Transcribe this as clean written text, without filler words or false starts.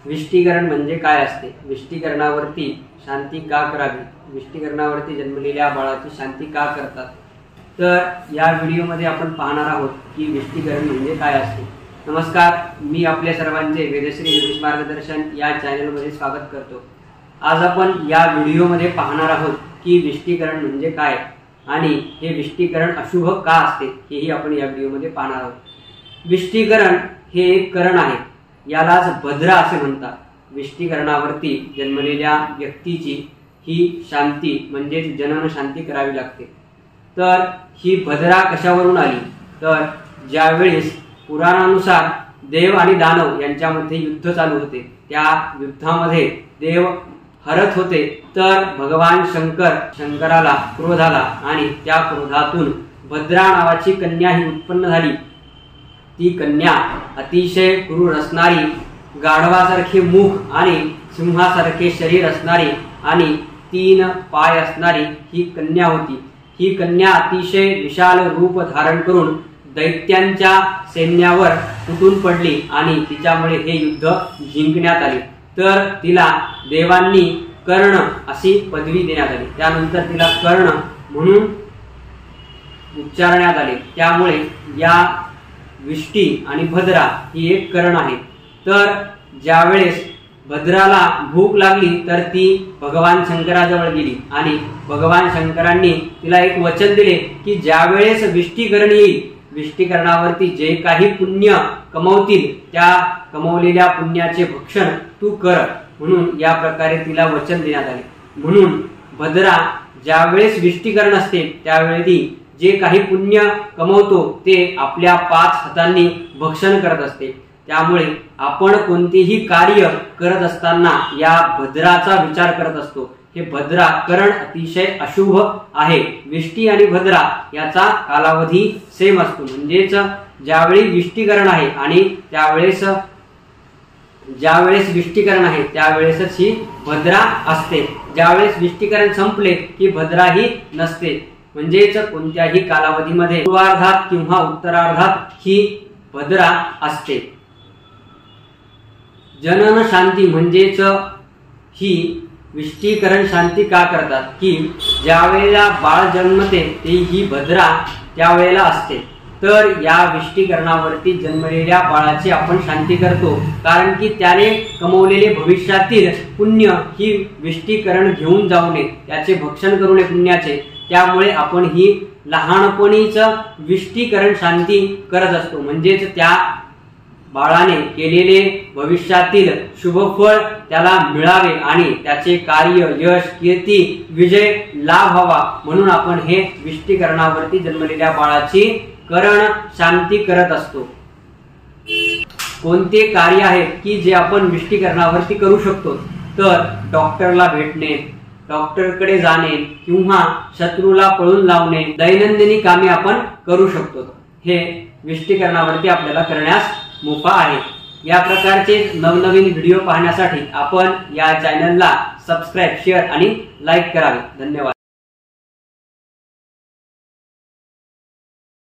विष्टीकरण म्हणजे काय असते? विष्टीकरणावरती शांती का करावी? विष्टीकरणावरती जन्मलेल्या बाळाची शांती का करतात? तर या व्हिडिओमध्ये आपण पाहणार आहोत की विष्टीकरण म्हणजे काय असते। नमस्कार, मी आपल्या सर्वांचे वेदश्री ज्योतिष मार्गदर्शन या चॅनलमध्ये स्वागत करतो। आज आपण या व्हिडिओमध्ये पाहणार आहोत की विष्टीकरण म्हणजे काय आणि हे विष्टीकरण अशुभ का असते हेही आपण या व्हिडिओमध्ये पाहणार आहोत। विष्टीकरण हे एक करण आहे, यालाच भद्रा असे म्हणतात। विष्टीकरणावरती जन्मलेल्या व्यक्तीची ही शांती म्हणजे जनन शांती करावी लागते। तर ही भद्रा कशावरून आली? तर ज्यावेळेस पुराणानुसार देव आणि दानव यांच्यामध्ये युद्ध चालू होते, त्या युद्धामध्ये देव हरत होते, तर भगवान शंकराला क्रोध आला आणि त्या क्रोधातून भद्रा नावाची कन्या ही उत्पन्न झाली। ती कन्या अतिशय क्रूर असणारी, गाढवासारखे मुख आणि सिंहासारखे शरीर असणारी आणि 3 पाय असणारी ही कन्या होती। ही कन्या अतिशय विशाल रूप धारण करून दैत्यांच्या सैन्यावर तुटून पडली आणि तिच्यामुळे हे युद्ध जिंकण्यात आले। तर तिला देवांनी कर्ण अशी पदवी देण्यात आली, त्यानंतर तिला कर्ण म्हणून उच्चारण्यात आले। त्यामुळे या विष्टी आणि भद्रा ही एक करण आहे। तर ज्यावेळेस भद्राला भूक लागली तर ती भगवान शंकराजवळ गेली आणि भगवान शंकरांनी तिला एक वचन दिले की ज्यावेळेस विष्टीकरण येईल, विष्टीकरणावरती जे काही पुण्य कमवतील त्या कमवलेल्या पुण्याचे भक्षण तू कर, म्हणून या प्रकारे तिला वचन देण्यात आले। म्हणून भद्रा ज्यावेळेस विष्टीकरण असते त्यावेळी जे काही पुण्य कमवतो ते आपल्या 5 हातांनी भक्षण करत असते। त्यामुळे आपण कोणतेही कार्य करत असताना या भद्राचा विचार करत असतो। हे भद्रा करण अतिशय अशुभ आहे। विष्टी आणि भद्रा याचा कालावधी सेम असतो, म्हणजेच ज्यावेळी विष्टीकरण आहे आणि ज्यावेळेस विष्टीकरण आहे त्यावेळेसच ही भद्रा असते। ज्यावेळेस विष्टीकरण संपले की भद्रा ही नसते, म्हणजेच कोणत्याही कालावधीमध्ये पूर्वार्धात किंवा उत्तरार्धात ही भद्रा असते। जनन शांती म्हणजेच ही विष्टीकरण शांती का करतात की ज्यावेळेला बाळ जन्मते ते ही भद्रा त्यावेळेला असते। तर या विष्टीकरणावरती जन्मलेल्या बाळाची आपण शांती करतो, कारण की त्याने कमवलेले भविष्यातील पुण्य ही विष्टीकरण घेऊन जाऊ नये, त्याचे भक्षण करू नये पुण्याचे। त्यामुळे आपण ही लहानपणीच विष्टीकरण शांती करत असतो, म्हणजेच त्या बाळाने केलेले भविष्यातील शुभफळ त्याला मिळावे आणि त्याचे कार्य, यश, कीर्ती, विजय लाभ व्हावा, म्हणून आपण हे विष्टीकरणावरती जन्मलेल्या बाळाची करण शांती करत असतो। कोणते कार्य आहेत की जे आपण विष्टीकरणावरती करू शकतो? तर डॉक्टरला भेटणे, डॉक्टरकडे जाणे किंवा शत्रूला पळून लावणे, दैनंदिनी कामे आपण करू शकतो। हे विष्टीकरणावरती आपल्याला करण्यास मुभा आहे। या प्रकारचे नवनवीन व्हिडिओ पाहण्यासाठी आपण या चॅनलला सबस्क्राइब, शेअर आणि लाईक करावे। धन्यवाद।